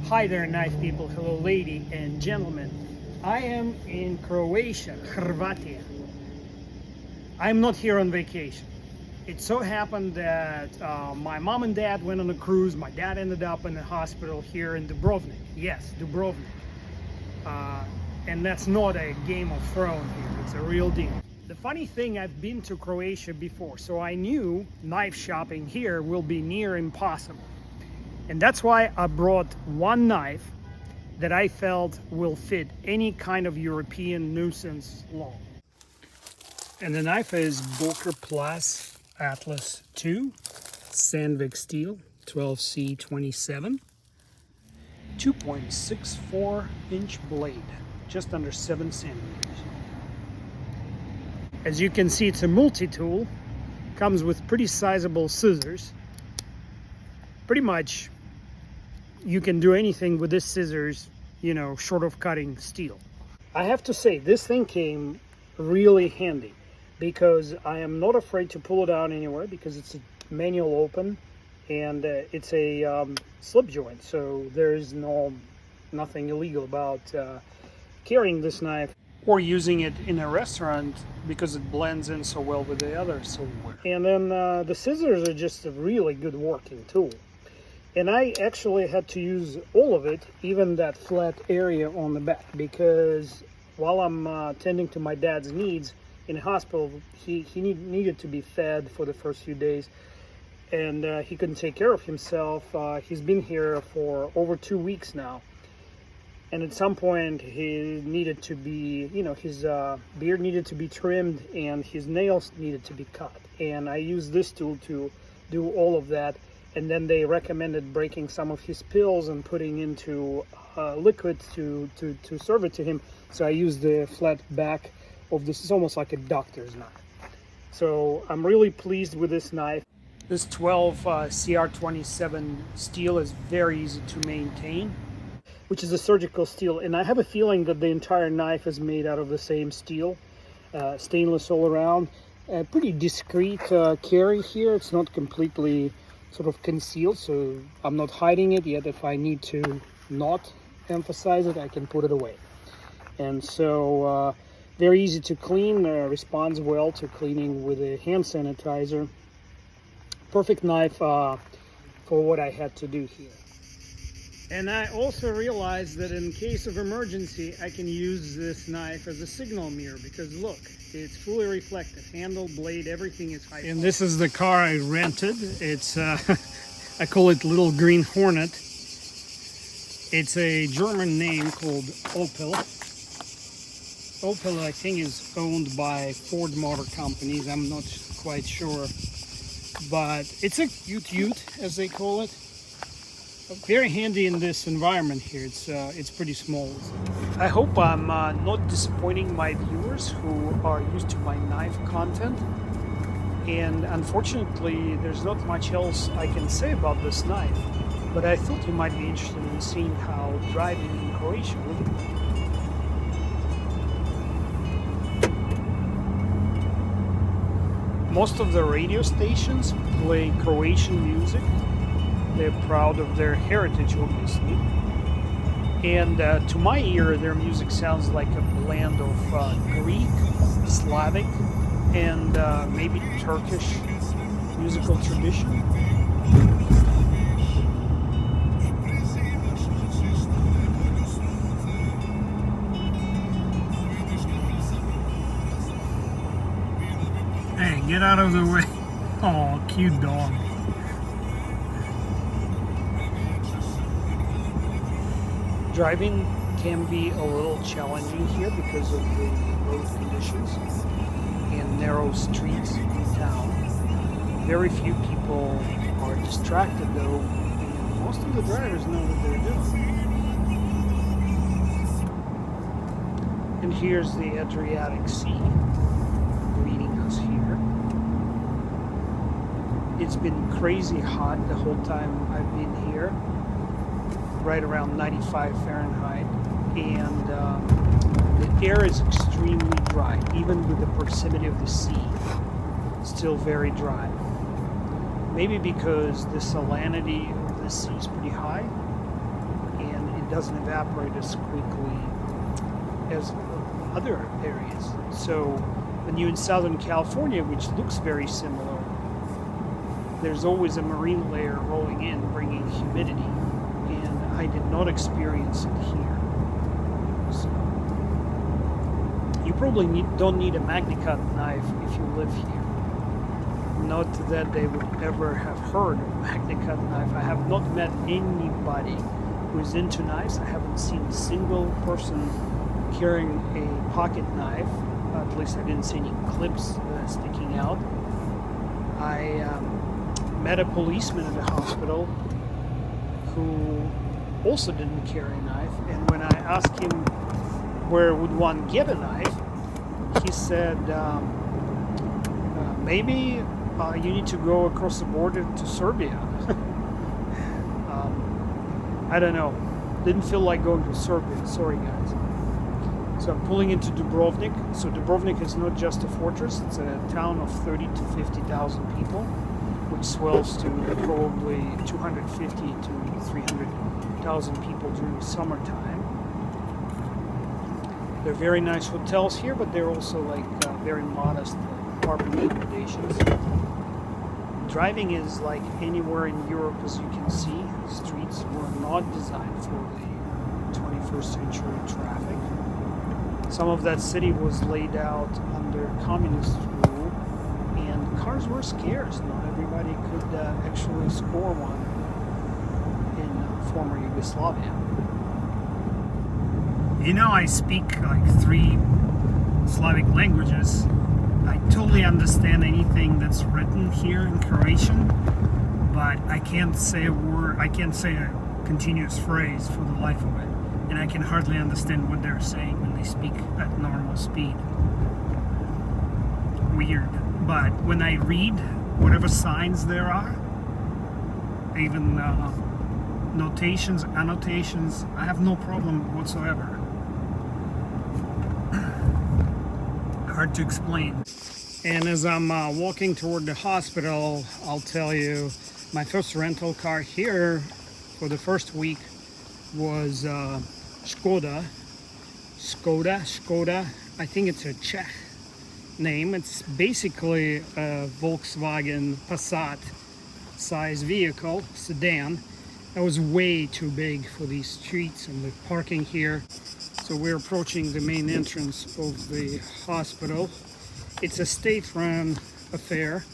Hi there, knife people. Hello, lady and gentlemen. I am in Croatia, Hrvatija. I'm not here on vacation. It so happened that my mom and dad went on a cruise. My dad ended up in the hospital here in Dubrovnik. Yes, Dubrovnik. And that's not a Game of Thrones here. It's a real deal. The funny thing, I've been to Croatia before, so I knew knife shopping here will be near impossible. And that's why I brought one knife that I felt will fit any kind of European nuisance law. And the knife is Boker Plus Atlas 2, Sandvik steel, 12C27, 2.64 inch blade, just under 7 centimeters. As you can see, it's a multi-tool, comes with pretty sizable scissors. Pretty much you can do anything with this scissors, you know, short of cutting steel. I have to say, this thing came really handy because I am not afraid to pull it out anywhere because it's a manual open and it's a slip joint, so there's nothing illegal about carrying this knife or using it in a restaurant because it blends in so well with the other silverware. And then the scissors are just a really good working tool. And I actually had to use all of it, even that flat area on the back, because while I'm tending to my dad's needs in the hospital, he needed to be fed for the first few days, and he couldn't take care of himself. He's been here for over 2 weeks now, and at some point he needed to be, you know, his beard needed to be trimmed and his nails needed to be cut. And I used this tool to do all of that. And then they recommended breaking some of his pills and putting into liquid to serve it to him. So I used the flat back of this. It's almost like a doctor's knife. So I'm really pleased with this knife. This 12 CR27 steel is very easy to maintain, which is a surgical steel. And I have a feeling that the entire knife is made out of the same steel, stainless all around. Pretty discreet carry here. It's not completely sort of concealed, so I'm not hiding it yet. If I need to not emphasize it, I can put it away. And so very easy to clean, responds well to cleaning with a hand sanitizer. Perfect knife for what I had to do here. And I also realized that in case of emergency, I can use this knife as a signal mirror because look, it's fully reflective. Handle, blade, everything is high. And this is the car I rented. It's, I call it Little Green Hornet. It's a German name called Opel. Opel, I think, is owned by Ford Motor Companies. I'm not quite sure. But it's a ute, as they call it. Very handy in this environment here. It's pretty small. I hope I'm not disappointing my viewers who are used to my knife content. And unfortunately, there's not much else I can say about this knife. But I thought you might be interested in seeing how driving in Croatia would be. Most of the radio stations play Croatian music. They're proud of their heritage, obviously. And to my ear, their music sounds like a blend of Greek, Slavic, and maybe Turkish musical tradition. Hey, get out of the way. Oh, cute dog. Driving can be a little challenging here because of the road conditions and narrow streets in town. Very few people are distracted though, and most of the drivers know what they're doing. And here's the Adriatic Sea greeting us here. It's been crazy hot the whole time I've been here. Right around 95 Fahrenheit, and the air is extremely dry, even with the proximity of the sea. Still very dry. Maybe because the salinity of the sea is pretty high, and it doesn't evaporate as quickly as other areas. So when you're in Southern California, which looks very similar, there's always a marine layer rolling in, bringing humidity, and I did not experience it here. So you probably don't need a MagnaCut knife if you live here. Not that they would ever have heard of MagnaCut knife. I have not met anybody who is into knives. I haven't seen a single person carrying a pocket knife. At least I didn't see any clips sticking out. I met a policeman at the hospital who also didn't carry a knife, and when I asked him where would one get a knife, he said maybe you need to go across the border to Serbia. I don't know, didn't feel like going to Serbia, sorry guys. So I'm pulling into Dubrovnik. So Dubrovnik is not just a fortress, it's a town of 30 to 50,000 people, which swells to probably 250 to 300,000 people during the summertime. There are very nice hotels here, but they're also like very modest apartment accommodations. Driving is like anywhere in Europe, as you can see. The streets were not designed for the 21st century traffic. Some of that city was laid out under communist rule, and cars were scarce. Not everybody could actually score one in former Yugoslavia. You know, I speak like 3 Slavic languages. I totally understand anything that's written here in Croatian, but I can't say a word, I can't say a continuous phrase for the life of it. And I can hardly understand what they're saying when they speak at normal speed. Weird. But when I read whatever signs there are, even notations, annotations, I have no problem whatsoever. Hard to explain. And as I'm walking toward the hospital, I'll tell you, my first rental car here for the first week was Skoda. I think it's a Czech name. It's basically a Volkswagen Passat size vehicle, sedan. That was way too big for these streets and the parking here. So we're approaching the main entrance of the hospital. It's a state-run affair,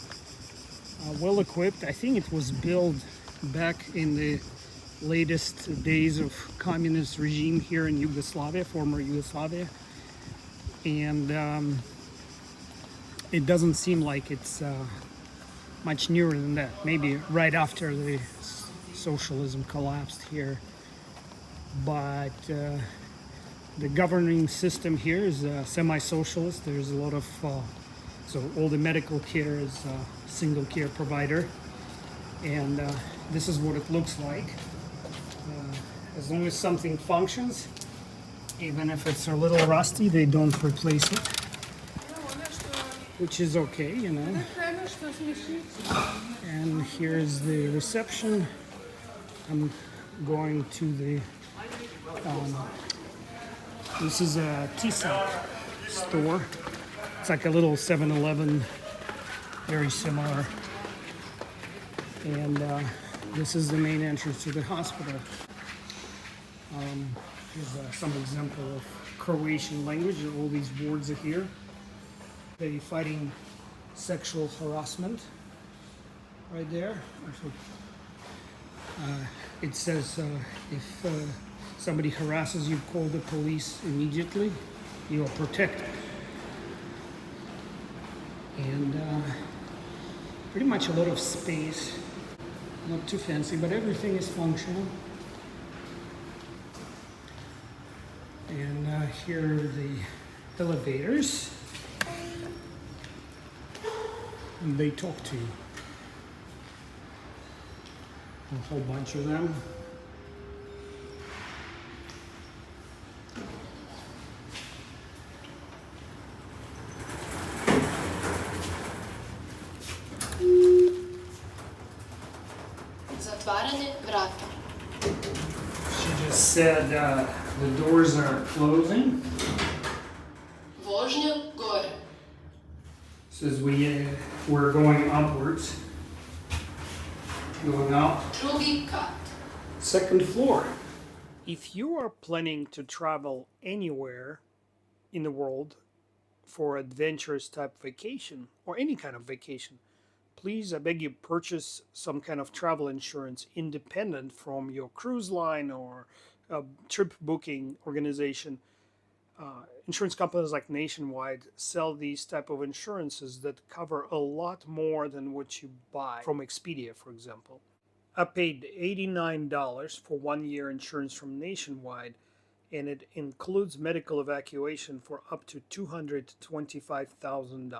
well equipped. I think it was built back in the latest days of communist regime here in Yugoslavia, former Yugoslavia, and it doesn't seem like it's much newer than that. Maybe right after the socialism collapsed here, but the governing system here is semi-socialist. There's a lot of so all the medical care is single care provider, and this is what it looks like. As long as something functions, even if it's a little rusty, they don't replace it, which is okay, you know. And here's the reception. I'm going to the, this is a T-Sack store. It's like a little 7-Eleven, very similar. And this is the main entrance to the hospital. Here's some example of Croatian language. All these boards are here. They're fighting sexual harassment right there. It says if somebody harasses you, call the police immediately. You are protected. And pretty much a lot of space. Not too fancy, but everything is functional. And here are the elevators. And they talk to you. A whole bunch of them. Zatvaranje vrata. She just said the doors are closing. Vožnja gore. Says we're going upwards. Going up. Drugi kat. Second floor. If you are planning to travel anywhere in the world for adventurous type vacation or any kind of vacation, please, I beg you, purchase some kind of travel insurance independent from your cruise line or trip booking organization. Insurance companies like Nationwide sell these type of insurances that cover a lot more than what you buy from Expedia, for example. I paid $89 for 1 year insurance from Nationwide, and it includes medical evacuation for up to $225,000.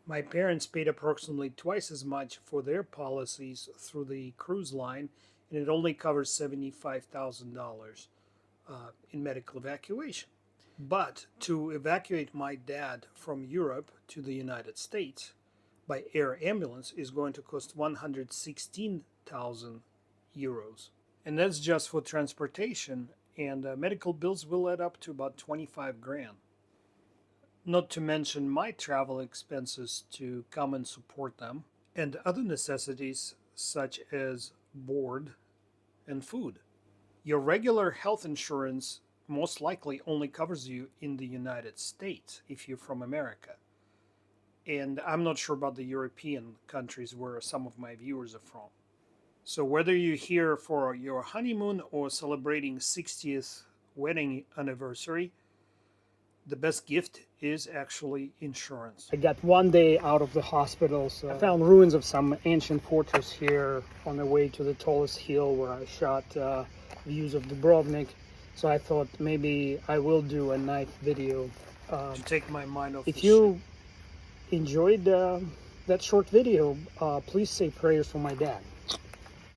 My parents paid approximately twice as much for their policies through the cruise line, and it only covers $75,000 in medical evacuation. But to evacuate my dad from Europe to the United States by air ambulance is going to cost 116,000 euros. And that's just for transportation, and medical bills will add up to about 25 grand. Not to mention my travel expenses to come and support them, and other necessities such as board and food. Your regular health insurance most likely only covers you in the United States if you're from America. And I'm not sure about the European countries where some of my viewers are from. So whether you're here for your honeymoon or celebrating 60th wedding anniversary, the best gift is actually insurance. I got 1 day out of the hospital, so I found ruins of some ancient fortress here on the way to the tallest hill where I shot views of Dubrovnik. So I thought maybe I will do a night video to take my mind off. If you enjoyed that short video, please say prayers for my dad.